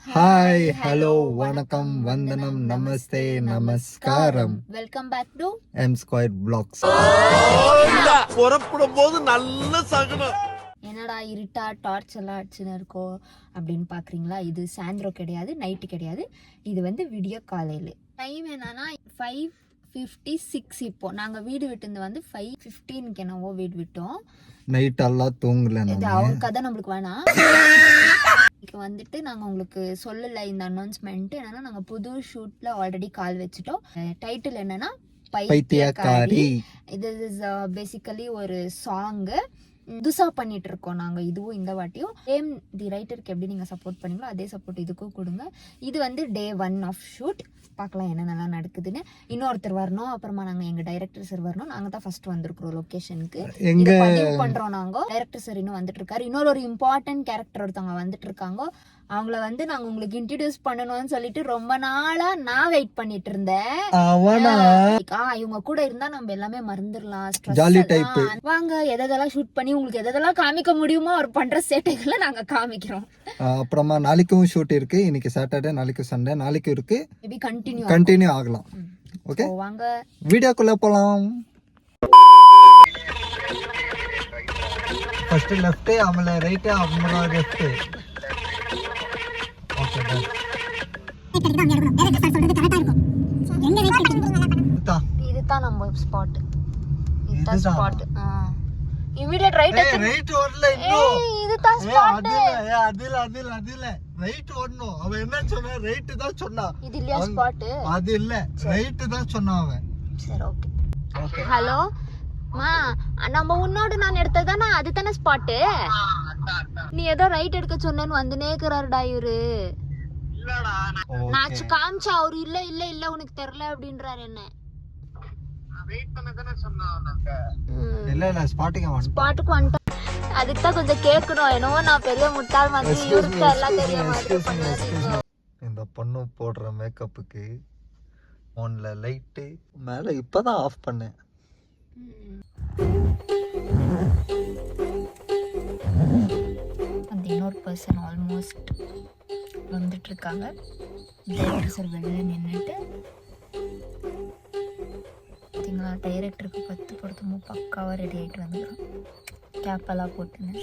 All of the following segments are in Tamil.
ஹாய் ஹலோ வணக்கம் வந்தனம் நமஸ்தே நமஸ்காரம். Welcome back to M square blocks. புறப்படும் போது நல்ல சகனம். என்னடா இருட்டா டார்ச் எல்லாம் அடிச்சுன்னு இருக்கோ அப்படின்னு பாக்குறீங்களா? இது சாயந்தரம் கிடையாது, நைட்டு கிடையாது, இது வந்து விடிய காலையில். டைம் என்னன்னா 5:56. இப்போ நாங்கள் வீடு விட்டுருந்து வந்து 5:15 என்னவோ வீடு விட்டோம். நைட் எல்லாம் தூங்கல. இது அவர் கதை நம்மளுக்கு வேணாம். இப்போ வந்துட்டு நாங்கள் உங்களுக்கு சொல்லலை இந்த அனௌன்ஸ்மெண்ட். என்னன்னா நாங்கள் புது ஷூட்ல ஆல்ரெடி கால் வச்சுட்டோம். டைட்டில் என்னன்னா பைத்தியக்காரி. இது இஸ் பேசிக்கலி ஒரு சாங்கு புதுசா பண்ணிட்டு இருக்கோம் நாங்க. இதுவும் இந்த வாட்டியும் சேம் தி ரைட்டருக்கு எப்படி நீங்க சப்போர்ட் பண்ணீங்களோ அதே சப்போர்ட் இதுக்கும் கொடுங்க. இது வந்து டே 1 ஆஃப் ஷூட். பார்க்கலாம் என்ன நல்லா நடக்குதுன்னு. இன்னொருத்தர் வரணும், அப்புறமா நாங்க எங்க டைரக்டர் சார் வரணும். நாங்க தான் ஃபர்ஸ்ட் வந்திருக்கிறோம் லொகேஷனுக்கு. எங்க பதிவு பண்றோம் நாங்க. டைரக்டர் சார் இன்னும் வந்துட்டு இருக்காரு. இன்னொரு இம்பார்ட்டன்ட் கேரக்டர் ஒருத்தவங்க வந்துட்டு இருக்காங்க. அவங்கள வந்து நாங்க உங்களுக்கு இன்ட்ரோடியூஸ் பண்ணணும்னு சொல்லிட்டு ரொம்ப நாளா நான் வெயிட் பண்ணிட்டு இருந்தேன். இவங்க கூட இருந்தா நம்ம எல்லாமே மறந்துடலாம். வாங்க எதெல்லாம் ஷூட் பண்ணி உங்களுக்கு எதெல்லாம் காமிக்க முடியுமோ அவர் பண்ற சேட்டைகளை நாங்க காமிக்கிறோம். அப்புறமா நாளைக்கும் ஷூட் இருக்கு. இன்னைக்கு சாட்டர்டே, நாளைக்கு சண்டே, நாளைக்கு இருக்கு. மேபி கண்டினியூ ஆகலாம். ஓகே, வாங்க வீடியோக்குள்ள போலாம். ஃபர்ஸ்ட் லெஃப்ட், அமல ரைட், அமல லெஃப்ட். Okay done. இதுதான் நம்ம ஸ்பாட். இதுதான் ஸ்பாட். இமிடியேட் ரைட் ஓடல இன்னும். இதுதான் ஸ்பாட். அதுல ரைட் ஓடணும். அவ என்ன சொன்னா? ரைட் தான் சொன்னா. இது இல்லையா ஸ்பாட்? அது இல்ல, ரைட் தான் சொன்னா அவன். சரி ஓகே. ஹலோ மா, நம்ம உன்னோட நான் எடுத்ததானே அதுதானே ஸ்பாட். நீ ஏதோ ரைட் எடுக்க சொன்னேன்னு வந்து நேக்குறாருடா இவரு. நான் காமிச்சா அவரு இல்ல உனக்கு தெரியல அப்படின்றாரு. என்ன இல்ல ஸ்பாட்டுக்கு வந்துட்டோம். அதுக்கு தான் கொஞ்சம் கேட்கணும். என்னவோ நான் பெரிய முட்டாள் மாதிரி இவருக்கு எல்லாம் தெரிய மாதிரி. இந்த பொண்ணு போடுற மேக்கப்புக்கு போன்ல லைட்டு மேல இப்பதான் ஆஃப் பண்ணேன். அந்த இன்னொரு பர்சன் ஆல்மோஸ்ட் வந்துட்டு இருக்காங்க. டைரக்டர் சார் வெளியே நின்றுட்டு பார்த்தீங்களா, டைரக்டருக்கு 10 பொருத்தமும் பக்காவாக ரெடி ஆகிட்டு வந்துடும். கேப்பெல்லாம் போட்டுன்னு.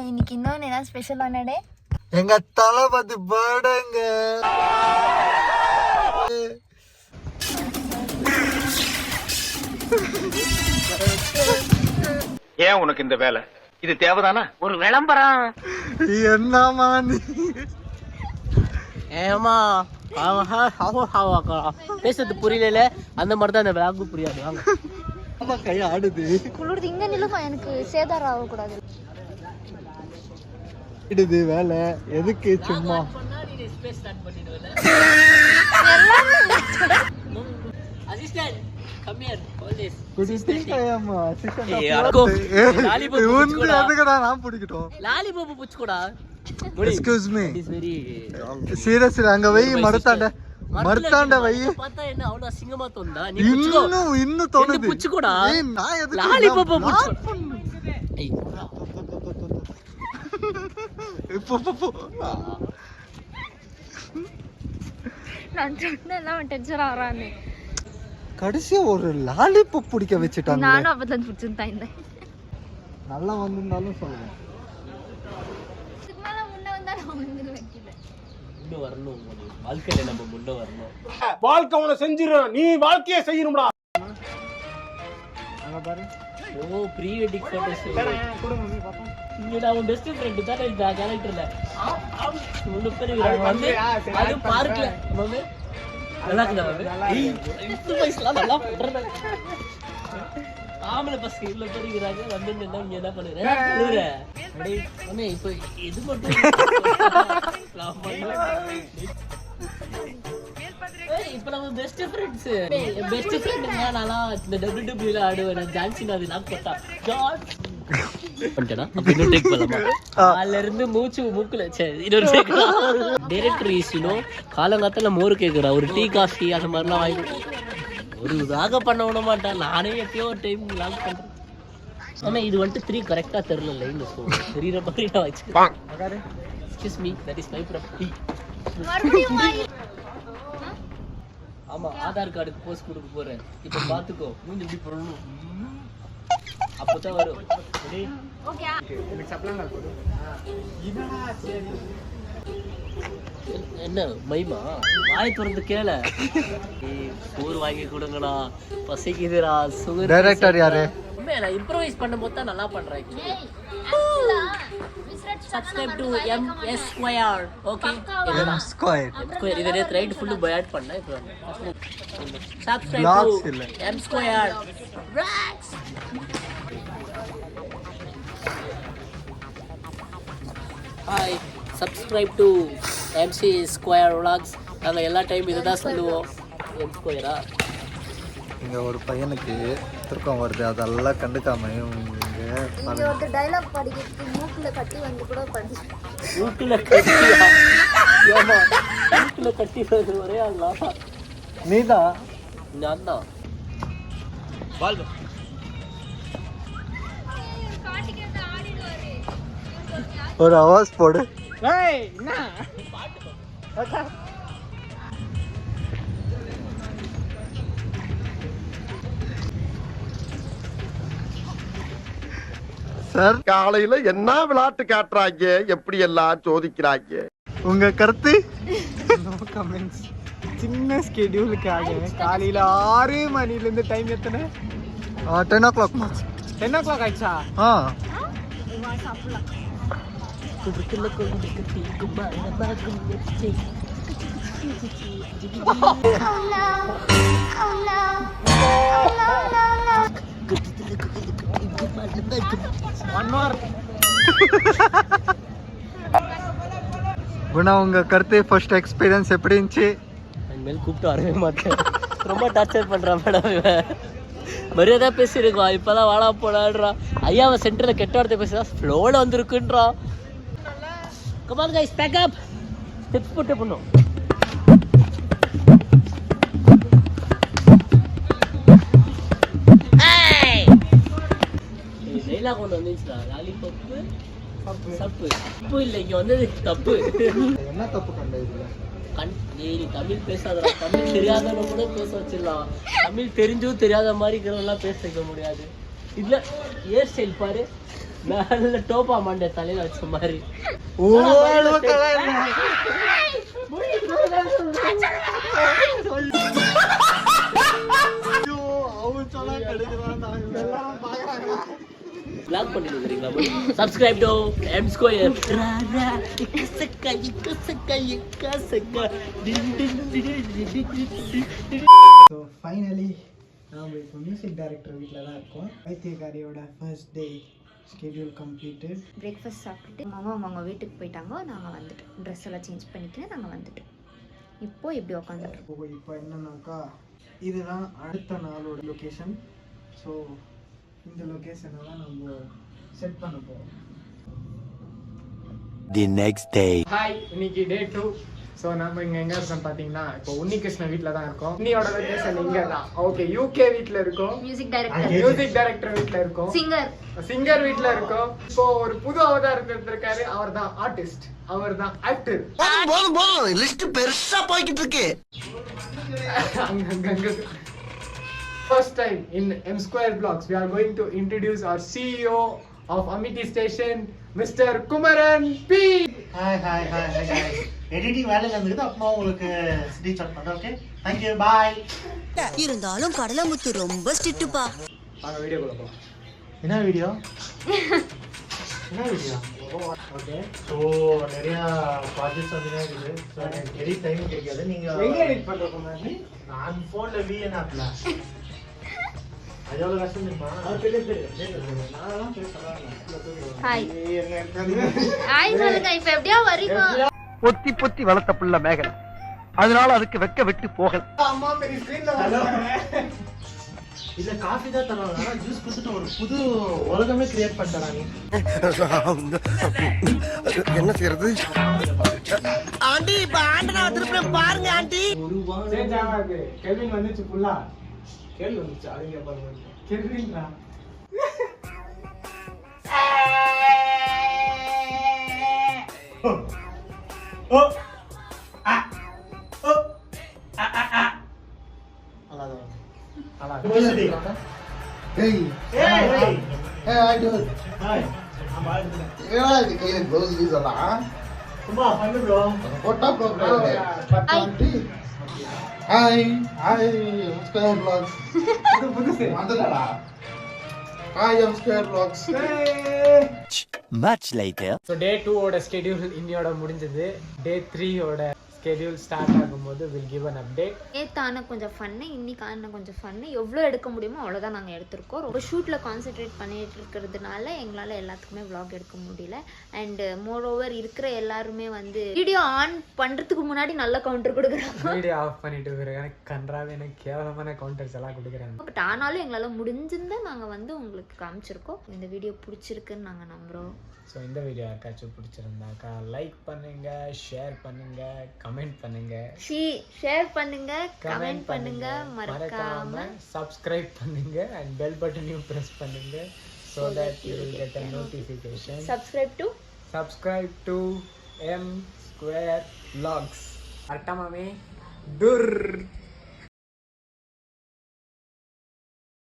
இன்னைக்கு இன்னொன்று என்ன ஸ்பெஷலானடே? எங்க தளபதி பர்த்டேங்க. ஏன் உனக்கு இந்த வேலை? இது தேவைதானா? ஒரு விளம்பரம். என்னமா நீ? ஏமா பேசுறது புரியல. அந்த மாதிரி தான் இந்த விளாகு புரியாது. வாங்க. கை ஆடுது. குளிர்து இங்க நிலுமா, எனக்கு சேதாரம் ஆகக்கூடாது. இடுது வேலை எதுக்கு? சும்மா அசிஸ்டன்ட் கம் ஹியர் ஆல்வேஸ். நான் பிடிக்கட்டும். லாலிபாப் புச்சுக்கோடா. Excuse me, it is very seriously அங்க வை. மரத்தாண்ட வை. பார்த்தா என்ன அவ்வளவு அசிங்கமா தோணுதா? நீ புச்சுக்கோ. இன்னும் தோணுது. புச்சுக்கோடா. நான் எதுக்கு லாலிபாப் புச்சுக்கோ? ஏய் இப்போ நான் சொன்னேன் டென்ஷன் ஆறானே. கடைசியா ஒரு லாலிபாப் பிடிக்க வச்சுட்டாங்க. நானும் அப்பதான் பிடிச்சிருந்தேன். இந்த நல்லா வந்திருந்தாலும் சொல்லுவேன். இதுக்கு மேல முன்ன வந்தா நான் வந்து வைக்கல. முன்ன வரணும். வாழ்க்கையில நம்ம முன்ன வரணும். வாழ்க்கை உன செஞ்சிரும், நீ வாழ்க்கையை செய்யணும்டா. அங்க பாரு. ஓ ப்ரீ வெட்டிங் போட்டோஸ். இங்கடா உன் பெஸ்ட் ஃப்ரெண்ட் தானே இந்த கேரக்டர்ல. மூணு பேர் வந்து அது பார்க்கல. மாமே நல்லா இருக்குடா. ஏய் இந்த வயசுல நல்லா பண்றடா. ஆம்பளை பசங்க இவ்வளவு பேர் இருக்காங்க. வந்து என்ன நீ என்ன பண்ணுற? சொல்லுற. அடே மாமே இப்போ இது மட்டும் நான் பண்ணேன். இப்போ நம்ம பெஸ்ட் ஃப்ரெண்ட்ஸ். பெஸ்ட் ஃப்ரெண்ட்ங்க. நான் இந்த WWE ல ஆடுவேன். ஜான்சி நாது நான் போட்டா ஜார்ஜ் பண்ணிட்டேனா? அப்ப இன்னும் டேக் பண்ணலாமா? அதுல இருந்து மூக்குல இன்னொரு டைரக்டர் ஈஸினோ காலங்காத்தால மோர் கேக்குறா. ஒரு டீ காஃபி அந்த மாதிரிலாம் வாங்கி ஒரு இதாக பண்ண விட மாட்டேன். நானே எப்பயோ ஒரு டைம் லாக் பண்றேன். ஆனா இது வந்துட்டு 3 கரெக்டா தெரியல லைன்ல சோ தெரியற மாதிரி நான் வச்சிருக்கேன். Excuse me, that is my property. ஆமா, ஆதார் கார்டுக்கு போஸ்ட் கொடுக்க போறேன். இப்போ பாத்துக்கோ, மூஞ்சி இப்படி போடணும். அப்பதான் வரும். ஓகே எனக்கு சப்ளாங்க போடு. என்னடா சரி. என்ன மைமா வாய் திறந்து கேள. சோறு வாங்கி கொடுங்கடா, பசிக்குதுடா. சுகர் டைரக்டர் யாரு? உண்மையா நான் இம்ப்ரோவைஸ் பண்ணும்போது தான் நல்லா பண்றேன். Subscribe to MS Square. Okay. Square. Square இத நேத்து ரைட் ஃபுல்லு பயாட் பண்ணேன். இப்போ subscribe Vlogs to இல்ல. M Square. Racks. Hi, subscribe to MC Square Vlogs. நாங்க எல்லா டைம் இதுதான் சொல்லுவோம். M Square-ஆ? இங்க ஒரு பையனுக்கு தூக்கம் வருது, அதெல்லாம் கண்டுக்காம இங்க ஒரு டயலாக் படிக்கிறதுக்கு மூக்குல கட்டி வந்து கூட படி. மூக்குல கட்டியா? ஏமா மூக்குல கட்டி வருது ஒரே ஆளா? நீதான். நான் தான். வாழ்வு. ஒரு அவாஸ் போடு. ஏய் என்ன சார், காலையில என்ன விளையாட்டு காட்டுறாங்க, எப்படி எல்லாம் சோதிக்கிறாங்க. உங்க கருத்து? No comments. சின்ன ஸ்கெடியூலுக்காக காலையில 6 மணிலேருந்து டைம் எத்தனை? 10 o'clock. 10 o'clock ஆயிடுச்சா? ஆ, குடுக்கல கொண்டு கட்டி குமார பாகம் வெச்சி. One more. குணா, உங்க கருத்து, ஃபர்ஸ்ட் எக்ஸ்பீரியன்ஸ் எப்படி இருந்துச்சு? இனிமேல் கூப்பிட்டு வரவே மாட்டேன். ரொம்ப டார்ச்சர் பண்றான் மேடம் இவன். மரியாதை பேசியிருக்கா, இப்பதான் வாடா போடான்றா. ஐயாவை சென்டர்ல கெட்ட வார்த்தை பேசுறா, ஃப்ளோல வந்துருக்குன்றா. Come on guys, pack up. Steps போட்டு பண்ணும். லைலா கொண்டு வந்துச்சுடா லாலிபப்பு சப்பு. தப்பு இல்லை, இங்க வந்தது தப்பு. என்ன தப்பு கண்ட இதுல? நீ தமிழ் பேசாதடா. தமிழ் தெரியாதவங்க கூட பேச வச்சிடலாம். தமிழ் தெரிஞ்சும் தெரியாத மாதிரி இருக்கிறவங்களாம் பேச வைக்க முடியாது. இதுல ஹேர் ஸ்டைல் பாரு, நல்ல டோப்பா மாண்டே தலையில வச்ச மாதிரி. Vlog பண்ணிட்டு இருக்கீங்களா? Subscribe to M Square. So finally நாம் இப்போ மியூசிக் டைரக்டர் வீட்டில் தான் இருக்கோம். பைத்தியக்காரியோட first day schedule completed. Breakfast சாப்பிட்டுட்டு அவங்க வீட்டுக்கு போயிட்டாங்க. நாங்கள் வந்துட்டோம், ட்ரெஸ் எல்லாம் சேஞ்ச் பண்ணிக்கிட்டு நாங்கள் வந்துட்டோம். இப்போ எப்படி உட்காந்துட்டு இப்போ என்னன்னாக்கா, இதுதான் அடுத்த நாளோட லொக்கேஷன். ஸோ இந்த லொக்கேஷனை தான் நம்ம செட் பண்ண போகிறோம். The next day. ஹாய், இன்னைக்கு டே 2. ஸோ நம்ம இங்கே எங்கே இருக்கோம் பார்த்தீங்கன்னா, இப்போ உன்னிகிருஷ்ண வீட்டில் தான் இருக்கோம். இன்னியோட லொக்கேஷன் இங்கே தான். ஓகே, யூகே வீட்டில் இருக்கோம். மியூசிக் டைரக்டர், மியூசிக் டைரக்டர் வீட்டில் இருக்கோம். சிங்கர் வீட்டில் இருக்கோம். இப்போ ஒரு புது அவதாரத்தில் இருக்காரு, அவர் தான் ஆர்டிஸ்ட், அவர் தான் ஆக்டர். போதும் லிஸ்ட் பெருசா போய்கிட்டு இருக்கு. First time in M Square Vlogs, we are going to introduce our CEO of Amity Station, Mr. Kumaran P. Hi guys. Editing வேலையில இருந்துக்குது, அப்பமா உங்களுக்கு ஸ்பீச் அவுட் பண்றேன். ஓகே, थैंक यू, பாய். இருந்தாலும் கடலமுத்து ரொம்ப ஸ்ட்ரிக்ட்டுப்பா. வாங்க வீடியோ போலாம். என்ன வீடியோ? ஓகே, ஸோ நிறைய ப்ராஜெக்ட்ஸ் வந்து இருக்குது. ஸோ எனக்கு எடிட் டைம் கிடைக்காது. நீங்க எங்க எடிட் பண்ற குமார்? நான் ஃபோன்ல VN ஆப்ல அது எவ்வளவு கஷ்டம் தெரியுமா? நான்லாம் பேசுறேன். ஹாய் ஹாய் சொல்லுங்க. இப்போ எப்படியா வரீங்க? பொத்தி பொத்தி வளர்த்த புள்ள மேகலை, அதனால அதுக்கு வெக்க விட்டு போகல. அம்மா பெரிய ஸ்கிரீன்ல வரேன். இல்ல காஃபி தான் தருவாங்க, ஆனா ஜூஸ் குடிச்சிட்டு ஒரு புது உலகமே கிரியேட் பண்ணிட்டாங்க. என்ன செய்யறது? ஆண்டி, இப்ப ஆண்டனா திருப்பி பாருங்க ஆண்டி. சேஞ்ச் ஆகாது. கெல்வின் வந்துச்சு புல்லா. கேள்வி வந்துச்சு, அதுங்க பாருங்க. கெல்வின்டா. ஓ ஆ ஓ ஆ ஆ ஆ அல்லாதான் அல்லாதான் Hey, ஏய் hey, I do it. Hi ஆமா எடுத்துறேன் ஏடா இது கையில gloves எல்லாம் சும்மா பண்ணு ப்ரோ போட்டா பத்தாண்டி. Hi hi square vlogs. இது புதுசு வந்துடா. Hi square vlogs. Much later. So day 2 ஓட ஸ்கெடியூல் இன்னியோட முடிஞ்சது. டே 3 ஓட ஸ்கெடியூல் ஸ்டார்ட் ஆகும்போது வில் கிவ் அன் அப்டேட். நேத்தான கொஞ்சம் ஃபன்னு, இன்னைக்கான கொஞ்சம் ஃபன்னு. எவ்வளோ எடுக்க முடியுமோ அவ்வளோதான் நாங்கள் எடுத்திருக்கோம். ரொம்ப ஷூட்டில் கான்சென்ட்ரேட் பண்ணிட்டு இருக்கிறதுனால எங்களால் எல்லாத்துக்குமே vlog எடுக்க முடியல. அண்ட் மோர் ஓவர் இருக்கிற எல்லாருமே வந்து வீடியோ ஆன் பண்ணுறதுக்கு முன்னாடி நல்ல கவுண்டர் கொடுக்குறாங்க. வீடியோ ஆஃப் பண்ணிட்டு இருக்கிறேன். எனக்கு கன்றாவே எனக்கு கேவலமான கவுண்டர்ஸ் எல்லாம் கொடுக்குறாங்க. பட் ஆனாலும் எங்களால் முடிஞ்சிருந்தா நாங்கள் வந்து உங்களுக்கு காமிச்சிருக்கோம். இந்த வீடியோ பிடிச்சிருக்குன்னு நாங்கள் நம்புகிறோம். ஸோ இந்த வீடியோ யாருக்காச்சும் பிடிச்சிருந்தாக்கா லைக் பண்ணுங்க, ஷேர் பண்ணுங்க, கமெண்ட் பண்ணுங்க, ஷேர் பண்ணுங்க, கமெண்ட் பண்ணுங்க, மறக்காம சப்ஸ்கிரைப் பண்ணுங்க அண்ட் பெல் பட்டனையும் ப்ரெஸ் பண்ணுங்க so that you will get a notification. subscribe to M Square Vlogs. அட்டமாமே டுர்.